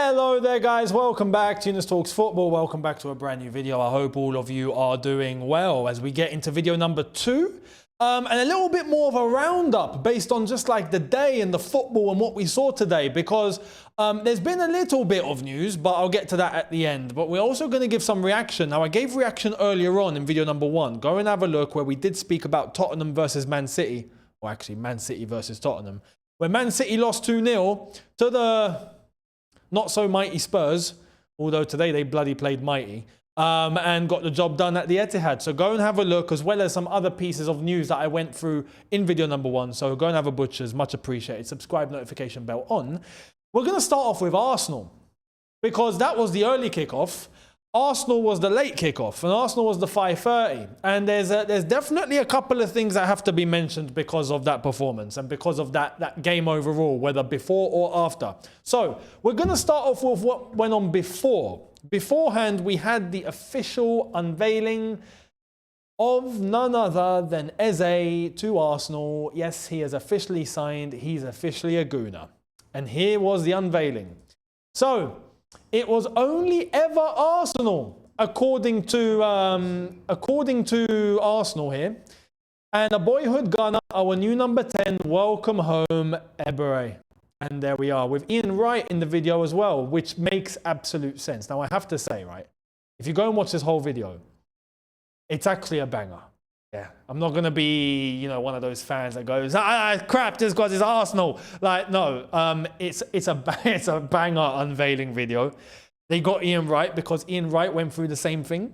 Hello there guys, welcome back to Younes Talks Football. Welcome back to a brand new video. I hope all of you are doing well as we get into video number 2. And a little bit more of a roundup based on just like the day and the football and what we saw today, because there's been a little bit of news, but I'll get to that at the end. But we're also going to give some reaction. Now, I gave reaction earlier on in video number 1. Go and have a look where we did speak about Tottenham versus Man City, or actually Man City versus Tottenham, where Man City lost 2-0 to the not so mighty Spurs, although today they bloody played mighty, and got the job done at the Etihad. So go and have a look, as well as some other pieces of news that I went through in video number 1. So go and have a butcher's, much appreciated. Subscribe, notification bell on. We're going to start off with Arsenal, because that was the early kickoff. Arsenal was the late kickoff, and Arsenal was the 5:30. And there's definitely a couple of things that have to be mentioned because of that performance and because of that game overall, whether before or after. So we're going to start off with what went on before. Beforehand, we had the official unveiling of none other than Eze to Arsenal. Yes, he has officially signed. He's officially a Gooner. And here was the unveiling. So it was only ever Arsenal, according to Arsenal here. And a boyhood gunner, our new number 10, welcome home, Ebre. And there we are, with Ian Wright in the video as well, which makes absolute sense. Now, I have to say, right, if you go and watch this whole video, it's actually a banger. Yeah, I'm not going to be, you know, one of those fans that goes, crap, just because it's Arsenal. Like, no, it's a banger unveiling video. They got Ian Wright because Ian Wright went through the same thing.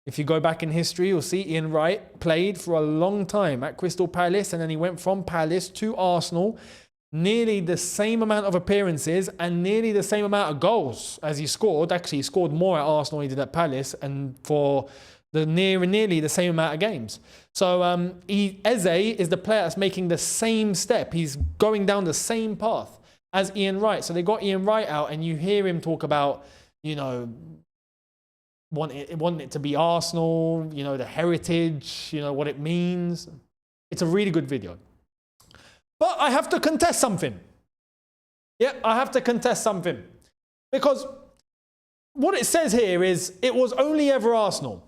If you go back in history, you'll see Ian Wright played for a long time at Crystal Palace, and then he went from Palace to Arsenal. Nearly the same amount of appearances and nearly the same amount of goals as he scored. Actually, he scored more at Arsenal than he did at Palace, and for the nearly the same amount of games. So Eze is the player that's making the same step. He's going down the same path as Ian Wright. So they got Ian Wright out, and you hear him talk about, you know, wanting it to be Arsenal, you know, the heritage, you know, what it means. It's a really good video. But I have to contest something. Yeah, I have to contest something. Because what it says here is, it was only ever Arsenal.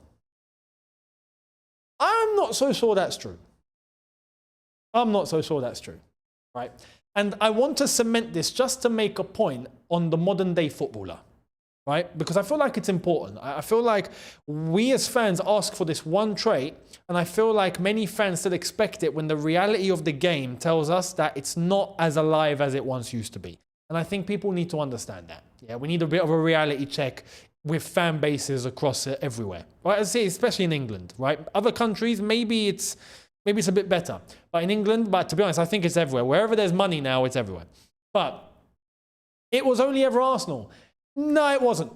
I'm not so sure that's true. I'm not so sure that's true, right? And I want to cement this just to make a point on the modern day footballer, right? Because I feel like it's important. I feel like we as fans ask for this one trait, and I feel like many fans still expect it when the reality of the game tells us that it's not as alive as it once used to be. And I think people need to understand that. Yeah, we need a bit of a reality check with fan bases across everywhere, right? I say, especially in England, right? Other countries, maybe it's a bit better, but in England, but to be honest, I think it's everywhere. Wherever there's money now, it's everywhere. But it was only ever Arsenal. No, it wasn't.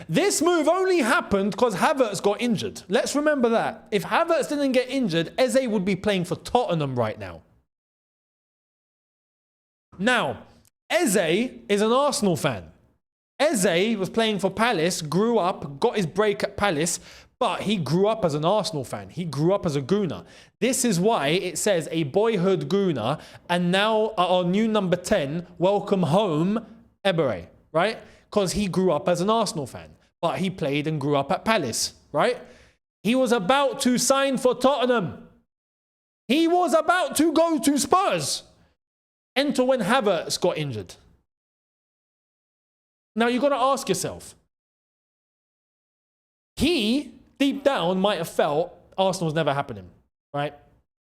This move only happened because Havertz got injured. Let's remember that. If Havertz didn't get injured, Eze would be playing for Tottenham right now. Now, Eze is an Arsenal fan. Eze was playing for Palace, grew up, got his break at Palace, but he grew up as an Arsenal fan. He grew up as a Gooner. This is why it says a boyhood Gooner, and now our new number 10, welcome home, Ebre, right? Because he grew up as an Arsenal fan, but he played and grew up at Palace, right? He was about to sign for Tottenham. He was about to go to Spurs. Enter when Havertz got injured. Now, you've got to ask yourself, he, deep down, might have felt Arsenal's never happening, right?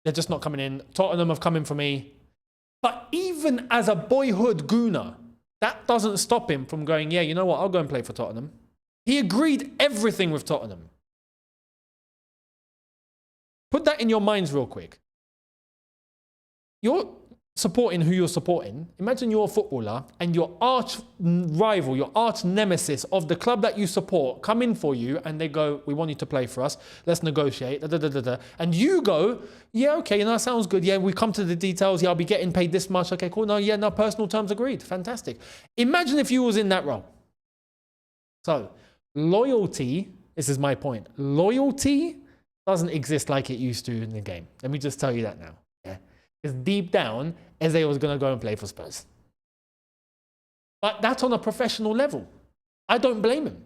They're just not coming in. Tottenham have come in for me. But even as a boyhood Gooner, that doesn't stop him from going, yeah, you know what, I'll go and play for Tottenham. He agreed everything with Tottenham. Put that in your minds real quick. You're supporting who you're supporting. Imagine you're a footballer and your arch rival, your arch nemesis of the club that you support come in for you and they go, we want you to play for us. Let's negotiate. And you go, yeah, okay, you know, that sounds good. Yeah, we come to the details. Yeah, I'll be getting paid this much. Okay, cool. No, yeah, no, personal terms agreed. Fantastic. Imagine if you was in that role. So loyalty, this is my point. Loyalty doesn't exist like it used to in the game. Let me just tell you that now. Yeah. Because deep down, Eze was going to go and play for Spurs. But that's on a professional level. I don't blame him.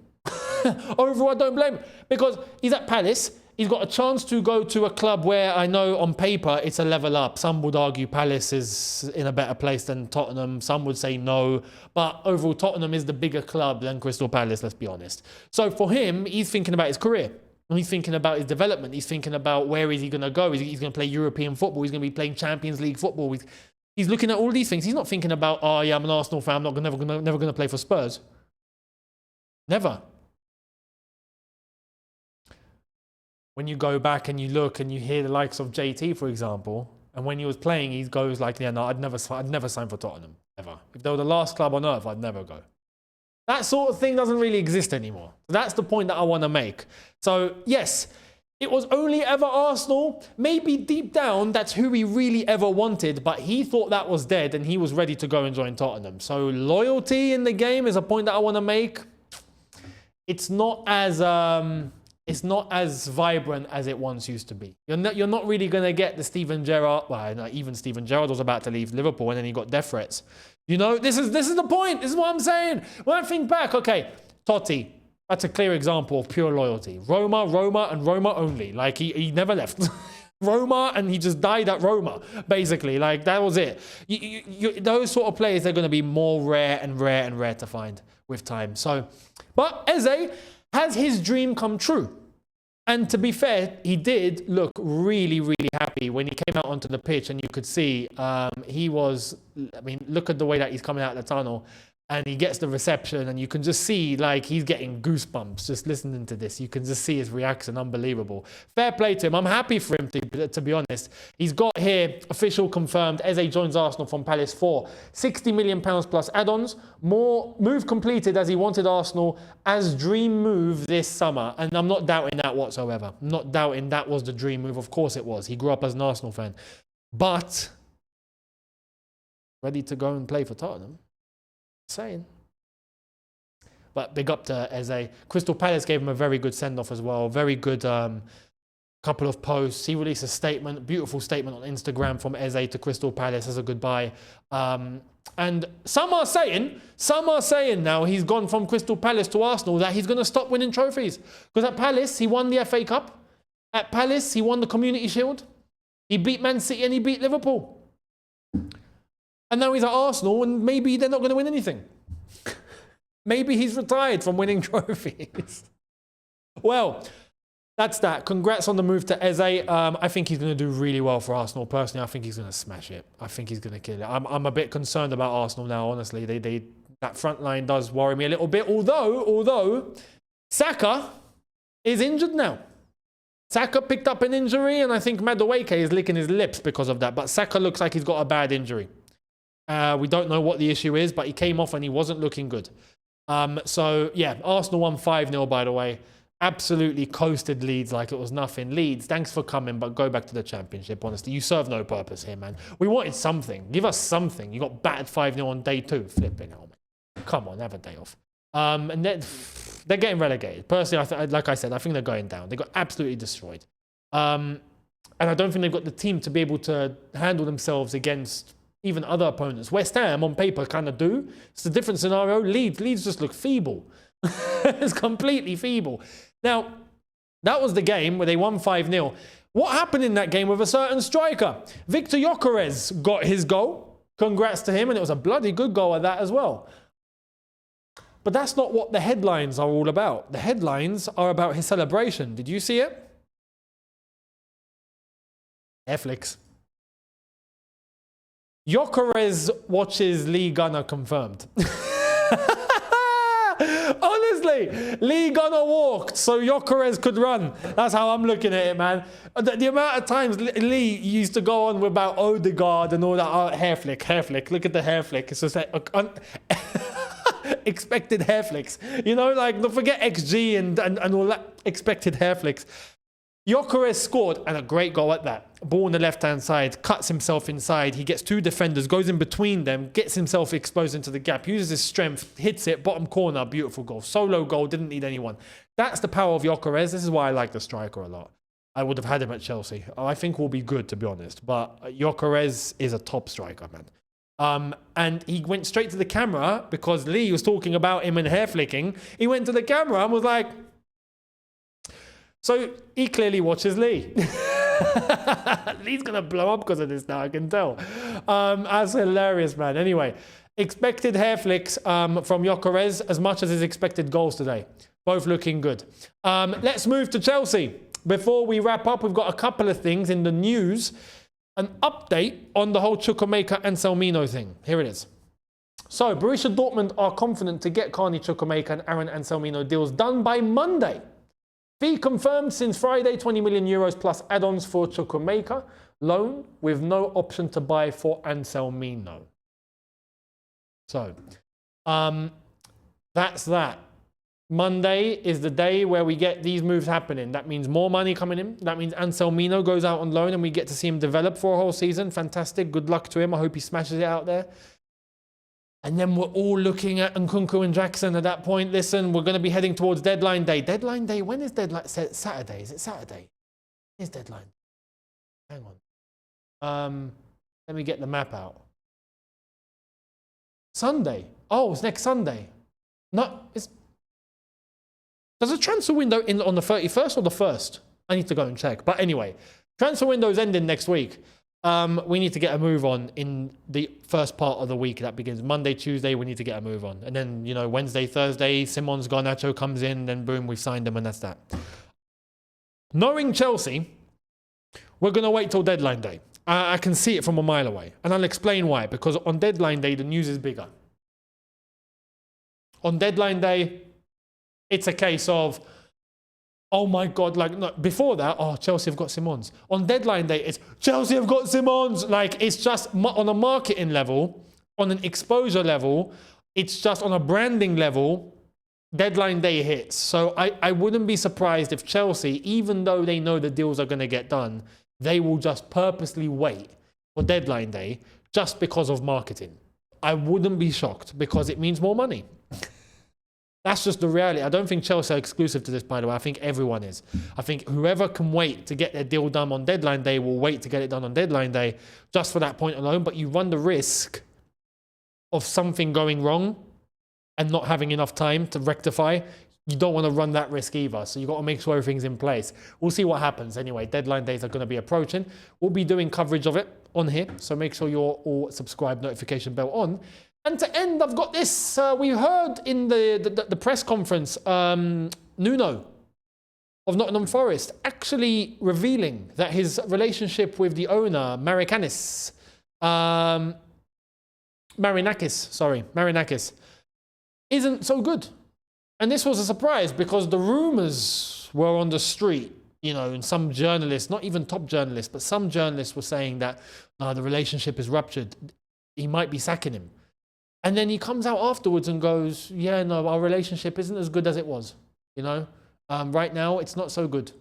Overall, I don't blame him. Because he's at Palace. He's got a chance to go to a club where I know on paper it's a level up. Some would argue Palace is in a better place than Tottenham. Some would say no. But overall, Tottenham is the bigger club than Crystal Palace, let's be honest. So for him, he's thinking about his career. He's thinking about his development. He's thinking about where is he going to go. He's going to play European football. He's going to be playing Champions League football. He's looking at all these things. He's not thinking about, oh yeah, I'm an Arsenal fan. I'm never going to play for Spurs. Never. When you go back and you look and you hear the likes of JT, for example, and when he was playing, he goes like, yeah, no, I'd never sign for Tottenham, ever. If they were the last club on earth, I'd never go. That sort of thing doesn't really exist anymore. That's the point that I want to make. So, yes, it was only ever Arsenal. Maybe deep down, that's who he really ever wanted, but he thought that was dead and he was ready to go and join Tottenham. So, loyalty in the game is a point that I want to make. It's not as vibrant as it once used to be. You're not really going to get the Steven Gerrard. Well, no, even Steven Gerrard was about to leave Liverpool and then he got death threats. You know, this is the point. This is what I'm saying. When I think back, okay, Totti, that's a clear example of pure loyalty. Roma, and Roma only. Like, he never left. Roma, and he just died at Roma, basically. Like, that was it. Those sort of players, they're going to be more rare to find with time. So, but Eze has his dream come true? And to be fair, he did look really, really happy when he came out onto the pitch and you could see he was, I mean, look at the way that he's coming out of the tunnel and he gets the reception and you can just see like he's getting goosebumps just listening to this. You can just see his reaction, unbelievable. Fair play to him. I'm happy for him, to be honest. He's got here, official confirmed, Eze joins Arsenal from Palace for £60 million plus add-ons. More move completed as he wanted Arsenal as dream move this summer. And I'm not doubting that whatsoever. I'm not doubting that was the dream move. Of course it was. He grew up as an Arsenal fan. But ready to go and play for Tottenham. Saying. But big up to Eze. Crystal Palace gave him a very good send-off as well. Very good couple of posts. He released a statement, beautiful statement on Instagram from Eze to Crystal Palace as a goodbye. And some are saying now he's gone from Crystal Palace to Arsenal that he's going to stop winning trophies. Because at Palace, he won the FA Cup. At Palace, he won the Community Shield. He beat Man City and he beat Liverpool. And now he's at Arsenal and maybe they're not going to win anything. Maybe he's retired from winning trophies. Well, that's that. Congrats on the move to Eze. I think he's going to do really well for Arsenal. Personally, I think he's going to smash it. I think he's going to kill it. I'm a bit concerned about Arsenal now, honestly. That front line does worry me a little bit. Although Saka is injured now. Saka picked up an injury and I think Madueke is licking his lips because of that. But Saka looks like he's got a bad injury. We don't know what the issue is, but he came off and he wasn't looking good. So, yeah, Arsenal won 5-0, by the way. Absolutely coasted Leeds like it was nothing. Leeds, thanks for coming, but go back to the Championship, honestly. You serve no purpose here, man. We wanted something. Give us something. You got battered 5-0 on day 2. Flipping hell, man. Come on, have a day off. And they're getting relegated. Personally, like I said, I think they're going down. They got absolutely destroyed. And I don't think they've got the team to be able to handle themselves against even other opponents. West Ham, on paper, kind of do. It's a different scenario. Leeds just look feeble. It's completely feeble. Now, that was the game where they won 5-0. What happened in that game with a certain striker? Victor Gyokeres got his goal. Congrats to him, and it was a bloody good goal at that as well. But that's not what the headlines are all about. The headlines are about his celebration. Did you see it? Hairflicks. Gyokeres watches Lee Gunner confirmed. Honestly, Lee Gunner walked so Gyokeres could run. That's how I'm looking at it, man. The amount of times Lee used to go on about Odegaard and all that. Oh, hair flick. Look at the hair flick. It's just like expected hair flicks. You know, like, don't forget XG and all that expected hair flicks. Gyokeres scored, and a great goal at that. Ball on the left-hand side, cuts himself inside. He gets 2 defenders, goes in between them, gets himself exposed into the gap, uses his strength, hits it, bottom corner, beautiful goal. Solo goal, didn't need anyone. That's the power of Gyokeres. This is why I like the striker a lot. I would have had him at Chelsea. I think we'll be good, to be honest. But Gyokeres is a top striker, man. And he went straight to the camera because Lee was talking about him and hair flicking. He went to the camera and was like, so he clearly watches Lee. Lee's going to blow up because of this now, I can tell. That's hilarious, man. Anyway, expected hair flicks from Gyokeres as much as his expected goals today. Both looking good. Let's move to Chelsea. Before we wrap up, we've got a couple of things in the news. An update on the whole Chukwuemeka and Anselmino thing. Here it is. So, Borussia Dortmund are confident to get Carney Chukwuemeka and Aaron Anselmino deals done by Monday. Fee confirmed since Friday, 20 million euros plus add-ons for Chukwuemeka. Loan with no option to buy for Anselmino. So, that's that. Monday is the day where we get these moves happening. That means more money coming in. That means Anselmino goes out on loan and we get to see him develop for a whole season. Fantastic. Good luck to him. I hope he smashes it out there. And then we're all looking at Nkunku and Jackson at that point. Listen, we're going to be heading towards deadline day. Deadline day? When is deadline? Saturday. Is it Saturday? Is deadline? Hang on. Let me get the map out. Sunday. Oh, it's next Sunday. No, it's... Does the transfer window end on the 31st or the 1st? I need to go and check. But anyway, transfer window's ending next week. We need to get a move on in the first part of the week that begins Monday, Tuesday. We need to get a move on. And then, you know, Wednesday, Thursday, Simon's Garnacho comes in. Then boom, we've signed them and that's that. Knowing Chelsea, we're going to wait till deadline day. I can see it from a mile away. And I'll explain why. Because on deadline day, the news is bigger. On deadline day, it's a case of, oh my God, like, no, before that, oh, Chelsea have got Simons. On deadline day, it's Chelsea have got Simons. Like, it's just on a marketing level, on an exposure level, it's just on a branding level, deadline day hits. So I wouldn't be surprised if Chelsea, even though they know the deals are going to get done, they will just purposely wait for deadline day just because of marketing. I wouldn't be shocked because it means more money. That's just the reality. I don't think Chelsea are exclusive to this, by the way. I think everyone is. I think whoever can wait to get their deal done on deadline day will wait to get it done on deadline day just for that point alone. But you run the risk of something going wrong and not having enough time to rectify. You don't want to run that risk either. So you've got to make sure everything's in place. We'll see what happens. Anyway, deadline days are going to be approaching. We'll be doing coverage of it on here. So make sure you're all subscribed, notification bell on. And to end, I've got this. We heard in the press conference, Nuno of Nottingham Forest actually revealing that his relationship with the owner, Marinakis, isn't so good. And this was a surprise because the rumours were on the street, you know, and some journalists, not even top journalists, but some journalists were saying that the relationship is ruptured. He might be sacking him. And then he comes out afterwards and goes, yeah, no, our relationship isn't as good as it was. You know, right now it's not so good.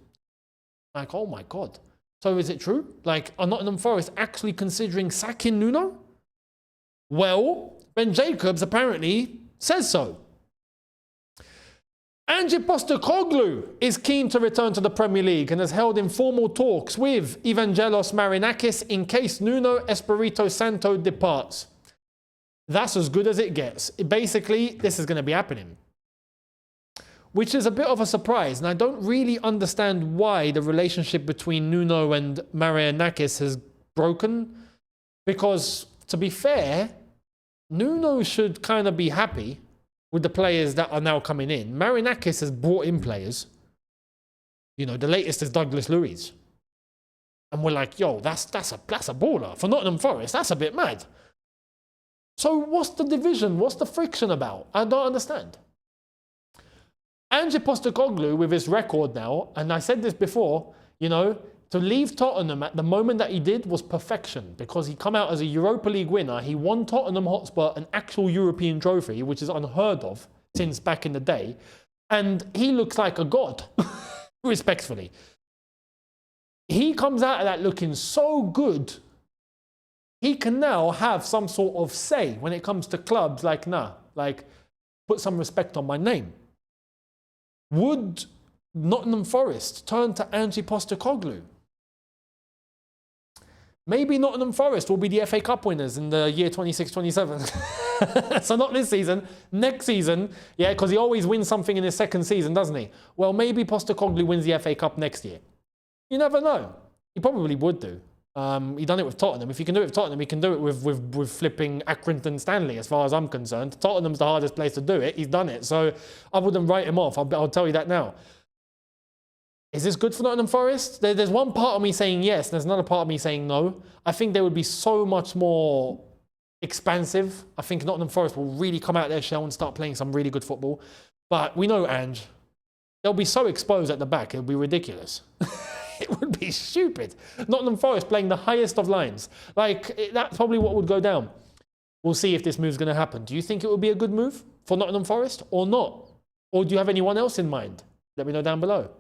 Like, oh my God. So is it true? Like, are Nottingham Forest actually considering sacking Nuno? Well, Ben Jacobs apparently says so. Ange Postecoglou is keen to return to the Premier League and has held informal talks with Evangelos Marinakis in case Nuno Espirito Santo departs. That's as good as it gets. Basically, this is going to be happening. Which is a bit of a surprise. And I don't really understand why the relationship between Nuno and Marinakis has broken. Because, to be fair, Nuno should kind of be happy with the players that are now coming in. Marinakis has brought in players. You know, the latest is Douglas Luiz. And we're like, yo, that's a baller. For Nottingham Forest, that's a bit mad. So what's the division? What's the friction about? I don't understand. Ange Postecoglou, with his record now, and I said this before, you know, to leave Tottenham at the moment that he did was perfection because he come out as a Europa League winner. He won Tottenham Hotspur an actual European trophy, which is unheard of since back in the day. And he looks like a god, respectfully. He comes out of that looking so good. He can now have some sort of say when it comes to clubs like, put some respect on my name. Would Nottingham Forest turn to Ange Postecoglou? Maybe Nottingham Forest will be the FA Cup winners in the year 26-27. So not this season, next season, yeah, because he always wins something in his second season, doesn't he? Well, maybe Postecoglou wins the FA Cup next year. You never know. He probably would do. He done it with Tottenham. If he can do it with Tottenham, he can do it with flipping Accrington Stanley, as far as I'm concerned. Tottenham's the hardest place to do it. He's done it. So I wouldn't write him off. I'll tell you that now. Is this good for Nottingham Forest? There's one part of me saying yes, and there's another part of me saying no. I think they would be so much more expansive. I think Nottingham Forest will really come out of their shell and start playing some really good football. But we know, Ange, they'll be so exposed at the back, it'll be ridiculous. It would be stupid. Nottingham Forest playing the highest of lines. Like, that's probably what would go down. We'll see if this move's going to happen. Do you think it would be a good move for Nottingham Forest or not? Or do you have anyone else in mind? Let me know down below.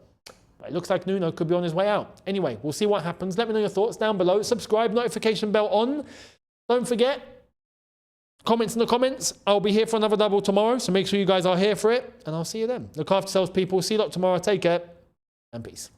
It looks like Nuno could be on his way out. Anyway, we'll see what happens. Let me know your thoughts down below. Subscribe, notification bell on. Don't forget, comments in the comments. I'll be here for another double tomorrow, so make sure you guys are here for it. And I'll see you then. Look after yourselves, people. See you lot tomorrow. Take care and peace.